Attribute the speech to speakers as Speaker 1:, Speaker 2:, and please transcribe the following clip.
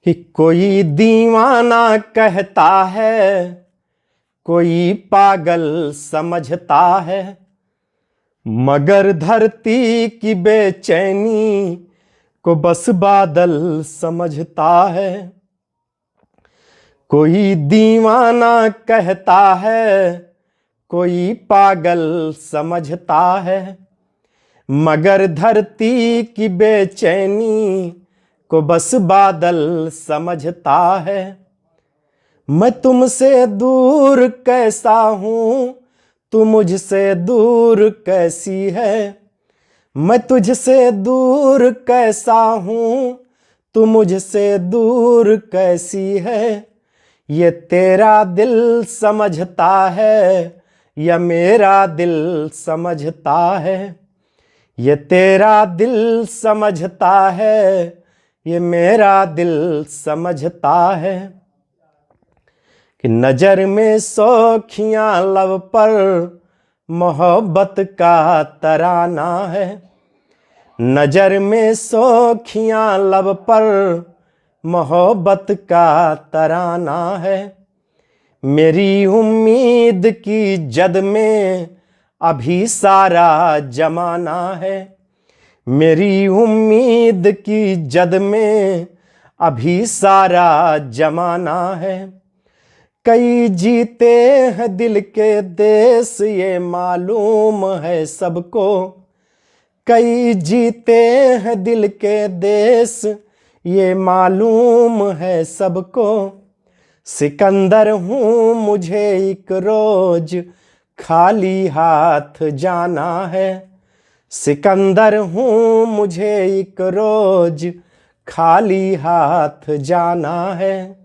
Speaker 1: कि कोई दीवाना कहता है, कोई पागल समझता है, मगर धरती की बेचैनी को बस बादल समझता है। कोई दीवाना कहता है, कोई पागल समझता है, मगर धरती की बेचैनी को बस बादल समझता है। मैं तुमसे दूर कैसा हूँ, तू मुझसे दूर कैसी है। मैं तुझसे दूर कैसा हूँ, तू मुझसे दूर कैसी है। ये तेरा दिल समझता है या मेरा दिल समझता है। ये तेरा दिल समझता है, ये मेरा दिल समझता है। कि नजर में सौखियां लब पर मोहब्बत का तराना है। नजर में सौखियां लब पर मोहब्बत का तराना है। मेरी उम्मीद की जद में अभी सारा जमाना है। मेरी उम्मीद की जद में अभी सारा जमाना है। कई जीते हैं दिल के देश ये मालूम है सबको। कई जीते हैं दिल के देश ये मालूम है सबको। सिकंदर हूँ मुझे एक रोज खाली हाथ जाना है। सिकंदर हूँ मुझे एक रोज खाली हाथ जाना है।